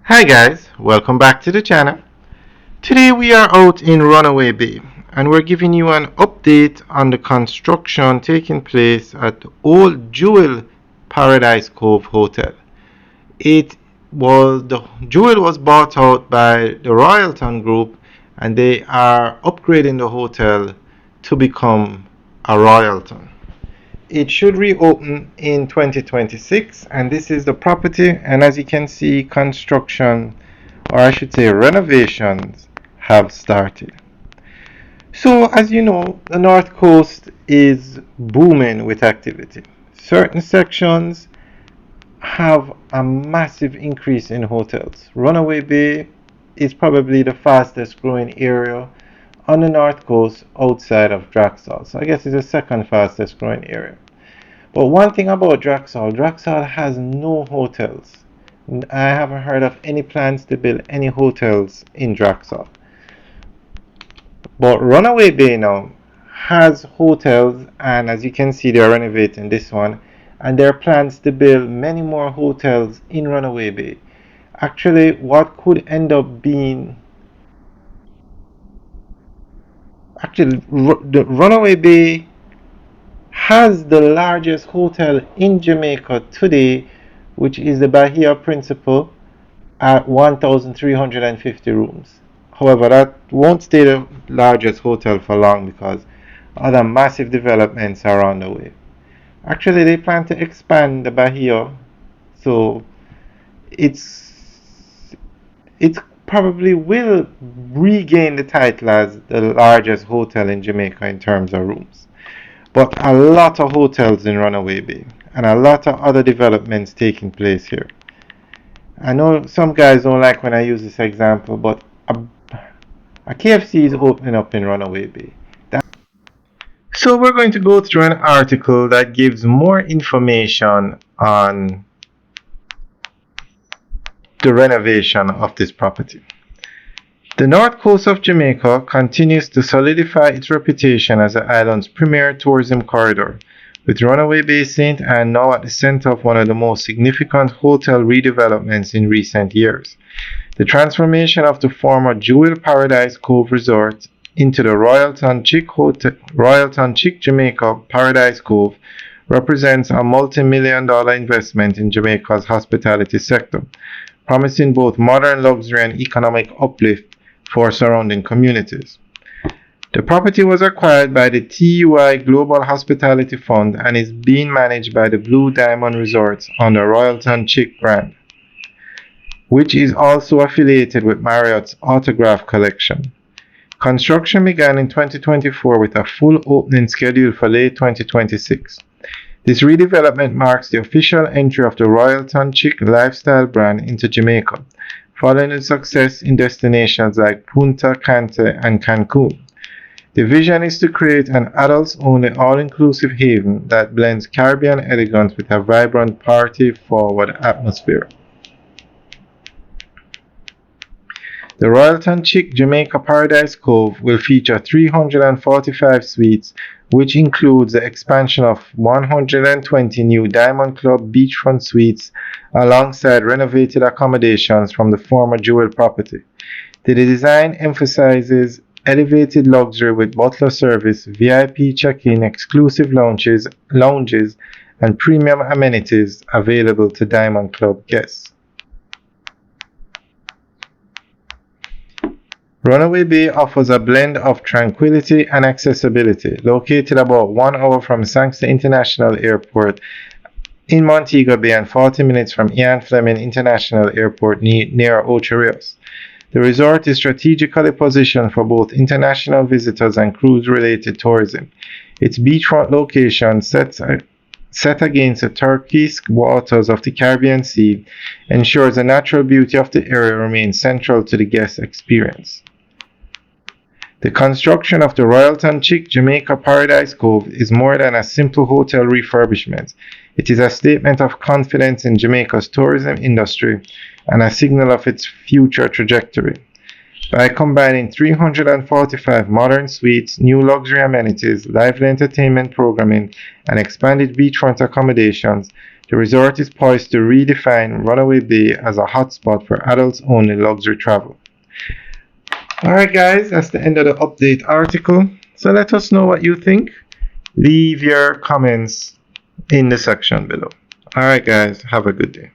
Hi guys, welcome back to the channel. Today we are out in Runaway Bay and we're giving you an update on the construction taking place at the Old Jewel Paradise Cove Hotel. The Jewel was bought out by the Royalton Group and they are upgrading the hotel to become a Royalton. It should reopen in 2026 and this is the property, and as you can see, construction, or I should say renovations, have started. So as you know, the north coast is booming with activity. Certain sections have a massive increase in hotels. Runaway Bay is probably the fastest growing area on the north coast outside of Draxall. So I guess it's the second fastest growing area. But one thing about Draxall has no hotels. I haven't heard of any plans to build any hotels in Draxall. But Runaway Bay now has hotels, and as you can see, they're renovating this one, and there are plans to build many more hotels in Runaway Bay. Actually, what could end up being the Runaway Bay has the largest hotel in Jamaica today, which is the Bahia Principal at 1,350 rooms. However, that won't stay the largest hotel for long because other massive developments are on the way. Actually, they plan to expand the Bahia, so it's probably will regain the title as the largest hotel in Jamaica in terms of rooms. But a lot of hotels in Runaway Bay and a lot of other developments taking place here. I know some guys don't like when I use this example, but a KFC is opening up in Runaway Bay. So we're going to go through an article that gives more information on the renovation of this property. The north coast of Jamaica continues to solidify its reputation as the island's premier tourism corridor, with Runaway Bay St. Ann now at the center of one of the most significant hotel redevelopments in recent years. The transformation of the former Jewel Paradise Cove Resort into the Royalton Chic Jamaica Paradise Cove represents a multi-million-dollar investment in Jamaica's hospitality sector, promising both modern luxury and economic uplift for surrounding communities. The property was acquired by the TUI Global Hospitality Fund and is being managed by the Blue Diamond Resorts under Royalton Chic brand, which is also affiliated with Marriott's Autograph Collection. Construction began in 2024 with a full opening scheduled for late 2026. This redevelopment marks the official entry of the Royalton Chic lifestyle brand into Jamaica, following its success in destinations like Punta Cana and Cancun. The vision is to create an adults-only all-inclusive haven that blends Caribbean elegance with a vibrant party-forward atmosphere. The Royalton Chic Jamaica Paradise Cove will feature 345 suites, which includes the expansion of 120 new Diamond Club beachfront suites alongside renovated accommodations from the former Jewel property. The design emphasizes elevated luxury with butler service, VIP check-in, exclusive lounges, and premium amenities available to Diamond Club guests. Runaway Bay offers a blend of tranquility and accessibility. Located about 1 hour from Sangster International Airport in Montego Bay and 40 minutes from Ian Fleming International Airport near Ocho Rios. The resort is strategically positioned for both international visitors and cruise-related tourism. Its beachfront location, set against the turquoise waters of the Caribbean Sea, ensures the natural beauty of the area remains central to the guest experience. The construction of the Royalton Chic Jamaica Paradise Cove is more than a simple hotel refurbishment. It is a statement of confidence in Jamaica's tourism industry and a signal of its future trajectory. By combining 345 modern suites, new luxury amenities, lively entertainment programming, and expanded beachfront accommodations, The resort is poised to redefine Runaway Bay as a hotspot for adults-only luxury travel. Alright guys, that's the end of the update article. So let us know what you think. Leave your comments in the section below. Alright guys, have a good day.